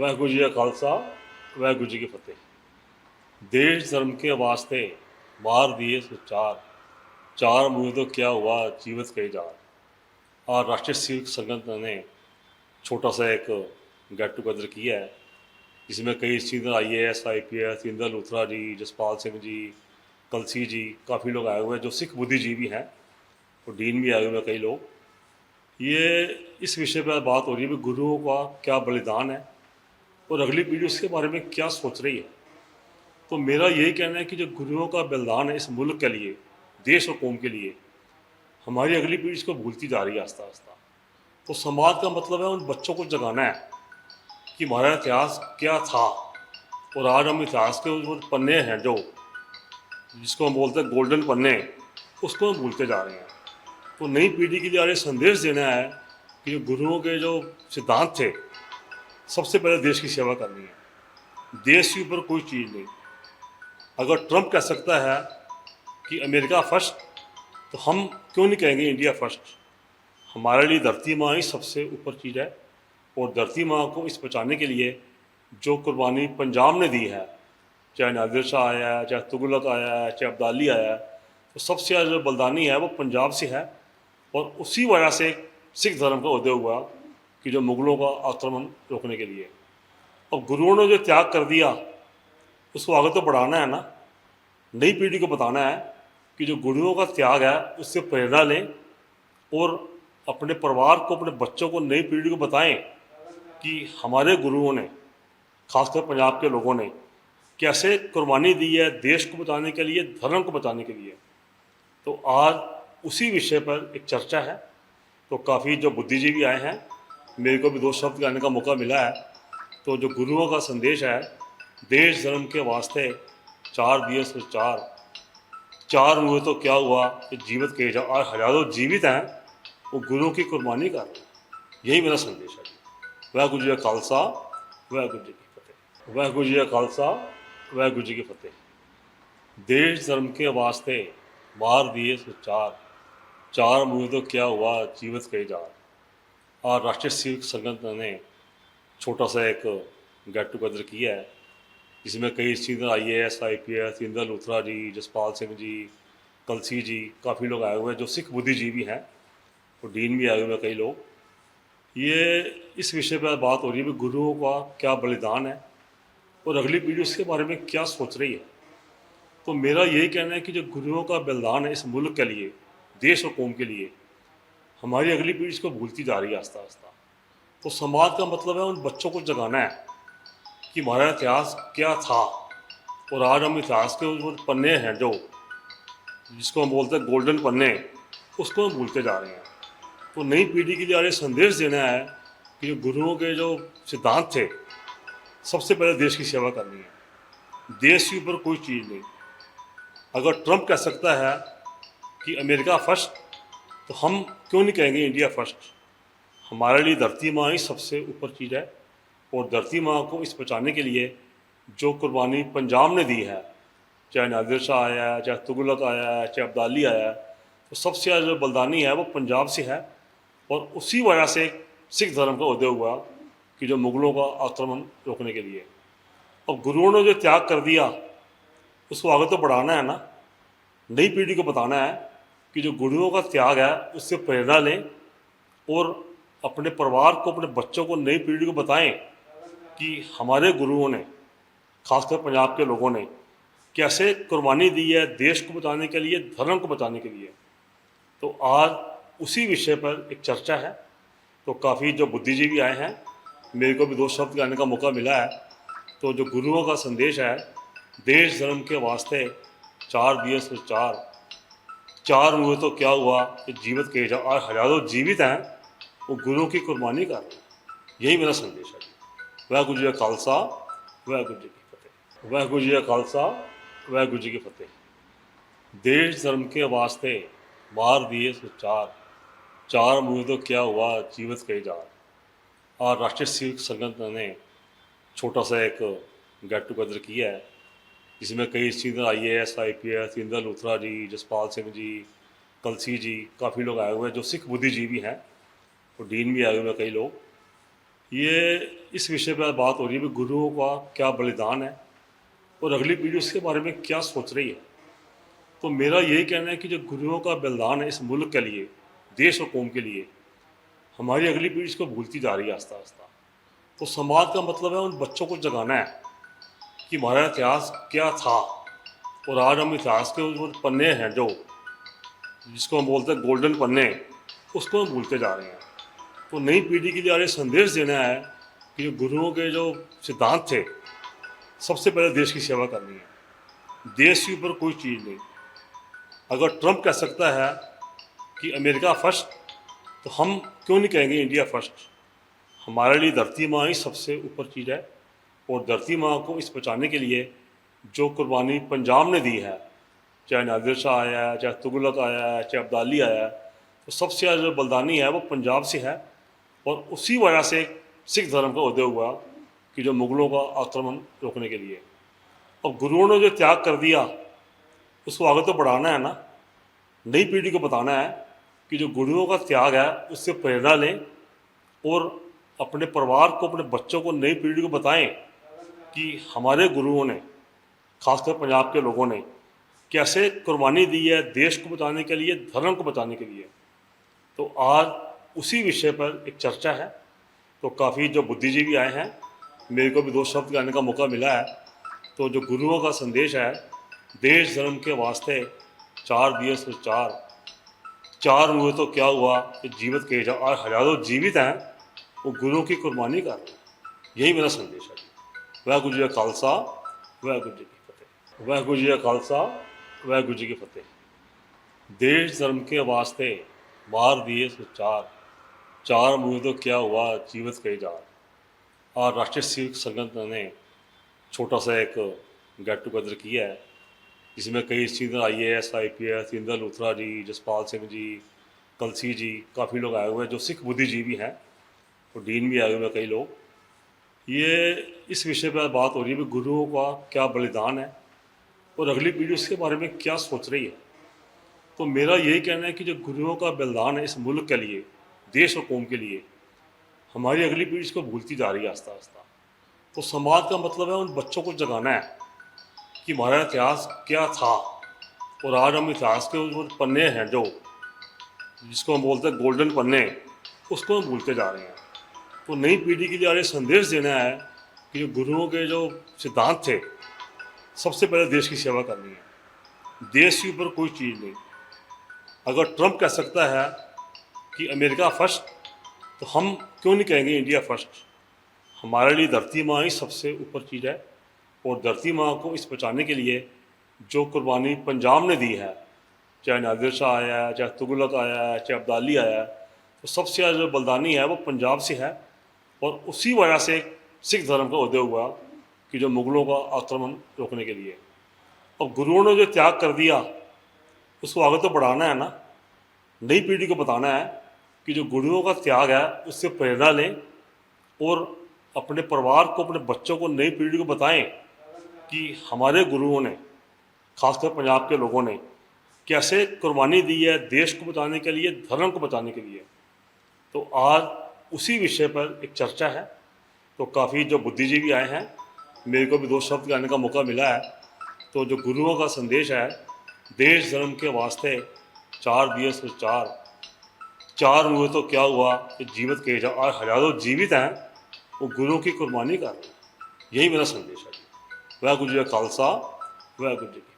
वाहगुरू जी का खालसा वाहगुरू जी की फतेह। देश धर्म के वास्ते मार दिए सो चार मुझे तो क्या हुआ जीवित कई जार। और राष्ट्रीय सिविक संगठन ने छोटा सा एक गेट टुगेदर किया है, जिसमें कई senior IAS IPS Indra Luthra ji, Jaspal Singh ji, Kalsi ji, काफ़ी लोग आए हुए हैं जो सिख बुद्धिजीवी हैं, और डीन भी आए हुए हैं कई लोग। ये इस विषय पर बात हो रही है कि गुरुओं का क्या बलिदान है और अगली पीढ़ी उसके बारे में क्या सोच रही है। तो मेरा यही कहना है कि जो गुरुओं का बलिदान है इस मुल्क के लिए, देश और कौम के लिए, हमारी अगली पीढ़ी इसको भूलती जा रही है आस्ता आस्ता। तो समाज का मतलब है उन बच्चों को जगाना है कि हमारा इतिहास क्या था, और आज हम इतिहास के वो पन्ने हैं जो जिसको हम बोलते हैं गोल्डन पन्ने, उसको हम भूलते जा रहे हैं। तो नई पीढ़ी के लिए आज ये संदेश देना है कि जो गुरुओं के जो सिद्धांत थे, सबसे पहले देश की सेवा करनी है, देश के ऊपर कोई चीज़ नहीं। अगर ट्रंप कह सकता है कि अमेरिका फर्स्ट, तो हम क्यों नहीं कहेंगे इंडिया फर्स्ट। हमारे लिए धरती माँ ही सबसे ऊपर चीज़ है, और धरती माँ को इस बचाने के लिए जो कुर्बानी पंजाब ने दी है, चाहे नादिर शाह आया है, चाहे तुगलक आया है, चाहे अब्दाली आया है, तो सबसे ज़्यादा जो बलिदानी है वो पंजाब से है। और उसी वजह से सिख धर्म का उदय हुआ कि जो मुग़लों का आक्रमण रोकने के लिए। अब गुरुओं ने जो त्याग कर दिया उसको आगे तो बढ़ाना है ना, नई पीढ़ी को बताना है कि जो गुरुओं का त्याग है उससे प्रेरणा लें, और अपने परिवार को, अपने बच्चों को, नई पीढ़ी को बताएं कि हमारे गुरुओं ने, खासकर पंजाब के लोगों ने, कैसे कुर्बानी दी है देश को बचाने के लिए, धर्म को बचाने के लिए। तो आज उसी विषय पर एक चर्चा है। तो काफ़ी जो बुद्धिजीवी आए हैं, मेरे को भी दो शब्द कहने का मौका मिला है। तो जो गुरुओं का संदेश है, देश धर्म के वास्ते चार दिए सो चार हुए तो क्या हुआ कि जीवित किए जाओ। और हजारों जीवित हैं, वो गुरुओं की कुर्बानी कर रहे हैं। यही मेरा संदेश है। वाहगुरू जी का खालसा वाहगुरू जी की फतेह। वाहगुरू जी का खालसा वाहगुरू जी की फतेह। देश धर्म के वास्ते मार दिए सो चार मुझे तो क्या हुआ जीवित कई जार। और राष्ट्रीय सिविक संगठन ने छोटा सा एक गेट टुगेदर किया है, जिसमें कई senior IAS IPS Indra Luthra ji, Jaspal Singh ji, Kalsi ji, काफ़ी लोग आए हुए हैं जो सिख बुद्धिजीवी हैं, और डीन भी आए हुए हैं कई लोग। ये इस विषय पर बात हो रही है कि गुरुओं का क्या बलिदान है और अगली पीढ़ी उसके बारे में क्या सोच रही है। तो मेरा यही कहना है कि जो गुरुओं का बलिदान है इस मुल्क के लिए, देश और कौम के लिए, हमारी अगली पीढ़ी इसको भूलती जा रही है आस्ता आस्ता। तो समाज का मतलब है उन बच्चों को जगाना है कि हमारा इतिहास क्या था, और आज हम इतिहास के वो पन्ने हैं जो जिसको हम बोलते हैं गोल्डन पन्ने, उसको हम भूलते जा रहे हैं। तो नई पीढ़ी के लिए आज ये संदेश देना है कि जो गुरुओं के जो सिद्धांत थे, सबसे पहले देश की सेवा करनी है, देश के ऊपर कोई चीज़ नहीं। अगर ट्रंप कह सकता है कि अमेरिका फर्स्ट, तो हम क्यों नहीं कहेंगे इंडिया फर्स्ट। हमारे लिए धरती माँ ही सबसे ऊपर चीज़ है, और धरती माँ को इस बचाने के लिए जो कुर्बानी पंजाब ने दी है, चाहे नादिर शाह आया है, चाहे तुगलक आया है, चाहे अब्दाली आया है, तो सबसे ज़्यादा जो बलिदानी है वो पंजाब से है। और उसी वजह से सिख धर्म का उदय हुआ कि जो मुग़लों का आक्रमण रोकने के लिए। और गुरुओं ने जो त्याग कर दिया उसको आगे तो बढ़ाना है ना, नई पीढ़ी को बताना है कि जो गुरुओं का त्याग है उससे प्रेरणा लें, और अपने परिवार को, अपने बच्चों को, नई पीढ़ी को बताएं कि हमारे गुरुओं ने, खासकर पंजाब के लोगों ने, कैसे कुर्बानी दी है देश को बचाने के लिए, धर्म को बचाने के लिए। तो आज उसी विषय पर एक चर्चा है। तो काफ़ी जो बुद्धिजीवी आए हैं, मेरे को भी दो शब्द कहने का मौका मिला है। तो जो गुरुओं का संदेश है, देश धर्म के वास्ते चार दिए सो चार हुए तो क्या हुआ कि जीवित किए जाओ। और हजारों जीवित हैं, वो गुरुओं की कुर्बानी कर रहे हैं। यही मेरा संदेश है। वाहगुरू जी का खालसा वाहगुरू जी की फतेह। वाहगुरू जी का खालसा वाहगुरू जी की फतेह। देश धर्म के वास्ते मार दिए सो चार मुझे तो क्या हुआ जीवित कई जार। और राष्ट्रीय सिविक संगठन ने छोटा सा एक गेट टुगेदर किया है, जिसमें कई senior IAS IPS Indra Luthra ji, Jaspal Singh ji, Kalsi ji, काफ़ी लोग आए हुए हैं जो सिख बुद्धिजीवी हैं, और डीन भी आए हुए हैं कई लोग। ये इस विषय पर बात हो रही है कि गुरुओं का क्या बलिदान है और अगली पीढ़ी उसके बारे में क्या सोच रही है। तो मेरा यही कहना है कि जो गुरुओं का बलिदान है इस मुल्क के लिए, देश और कौम के लिए, हमारी अगली पीढ़ी इसको भूलती जा रही है आस्ता आस्ता। तो समाज का मतलब है उन बच्चों को जगाना है कि हमारा इतिहास क्या था, और आज हम इतिहास के जो पन्ने हैं जिसको हम बोलते हैं गोल्डन पन्ने, उसको हम भूलते जा रहे हैं। तो नई पीढ़ी के लिए आज संदेश देना है कि जो गुरुओं के जो सिद्धांत थे, सबसे पहले देश की सेवा करनी है, देश के ऊपर कोई चीज़ नहीं। अगर ट्रंप कह सकता है कि अमेरिका फर्स्ट, तो हम क्यों नहीं कहेंगे इंडिया फर्स्ट। हमारे लिए धरती माँ ही सबसे ऊपर चीज़ है, और धरती माँ को इस बचाने के लिए जो कुर्बानी पंजाब ने दी है, चाहे नादिर शाह आया है, चाहे तुगलक आया है, चाहे अब्दाली आया है, तो सबसे ज़्यादा जो बलिदानी है वो पंजाब से है। और उसी वजह से सिख धर्म का उदय हुआ कि जो मुग़लों का आक्रमण रोकने के लिए। अब गुरुओं ने जो त्याग कर दिया उसको आगे तो बढ़ाना है ना, नई पीढ़ी को बताना है कि जो गुरुओं का त्याग है उससे प्रेरणा लें, और अपने परिवार को, अपने बच्चों को, नई पीढ़ी को बताएं कि हमारे गुरुओं ने, खासकर पंजाब के लोगों ने कैसे कुर्बानी दी है देश को बचाने के लिए, धर्म को बचाने के लिए। तो आज उसी विषय पर एक चर्चा है। तो काफ़ी जो बुद्धिजीवी आए हैं, मेरे को भी दो शब्द कहने का मौका मिला है। तो जो गुरुओं का संदेश है, देश धर्म के वास्ते चार दिए सो चार हुए तो क्या हुआ, ये जीवित कहे जाओ। आज हजारों जीवित हैं, वो गुरुओं की कुर्बानी कर रहे हैं। यही मेरा संदेश है। वाहिगुरू जी का खालसा, वाहिगुरू जी की फतेह। वाहिगुरू जी का खालसा, वाहिगुरू जी की फतेह। देश धर्म के वास्ते मार दिए सो चार हुए तो क्या हुआ, जीवित कहे जार। और राष्ट्रीय सिख संगठन ने छोटा सा एक गेट टुगेदर किया है, जिसमें कई senior IAS IPS, Indra Luthra ji, Jaspal Singh ji, Kalsi ji, काफ़ी लोग आए हुए हैं जो सिख बुद्धिजीवी हैं, और डीन भी आए हुए हैं कई लोग। ये इस विषय पर बात हो रही है कि गुरुओं का क्या बलिदान है और अगली पीढ़ी उसके बारे में क्या सोच रही है। तो मेरा यही कहना है कि जो गुरुओं का बलिदान है इस मुल्क के लिए, देश और कौम के लिए, हमारी अगली पीढ़ी इसको भूलती जा रही है आस्ता आस्ता। तो समाज का मतलब है उन बच्चों को जगाना है कि हमारा इतिहास क्या था, और आज हम इतिहास के जो पन्ने हैं जिसको हम बोलते हैं गोल्डन पन्ने, उसको हम भूलते जा रहे हैं। तो नई पीढ़ी के लिए आज संदेश देना है कि जो गुरुओं के जो सिद्धांत थे, सबसे पहले देश की सेवा करनी है, देश के ऊपर कोई चीज़ नहीं। अगर ट्रंप कह सकता है कि अमेरिका फर्स्ट, तो हम क्यों नहीं कहेंगे इंडिया फर्स्ट। हमारे लिए धरती माँ ही सबसे ऊपर चीज़ है, और धरती माँ को इस बचाने के लिए जो कुर्बानी पंजाब ने दी है, चाहे नादिर शाह आया है, चाहे तुगलक आया है, चाहे अब्दाली आया है, तो सबसे ज़्यादा जो बलिदानी है वो पंजाब से है। और उसी वजह से सिख धर्म का उदय हुआ कि जो मुग़लों का आक्रमण रोकने के लिए। अब गुरुओं ने जो त्याग कर दिया उसको आगे तो बढ़ाना है ना, नई पीढ़ी को बताना है कि जो गुरुओं का त्याग है उससे प्रेरणा लें, और अपने परिवार को, अपने बच्चों को, नई पीढ़ी को बताएं कि हमारे गुरुओं ने, खासकर पंजाब के लोगों ने कैसे कुर्बानी दी है देश को बचाने के लिए, धर्म को बचाने के लिए। तो आज उसी विषय पर एक चर्चा है। तो काफ़ी जो बुद्धिजीवी आए हैं, मेरे को भी दो शब्द कहने का मौका मिला है। तो जो गुरुओं का संदेश है, देश धर्म के वास्ते चार दिए सो चार हुए तो क्या हुआ, ये जीवित कहे जाओ। आज हजारों जीवित हैं, वो गुरुओं की कुर्बानी कर रहे हैं। यही मेरा संदेश है। वाहिगुरू जी का खालसा, वाहिगुरू जी की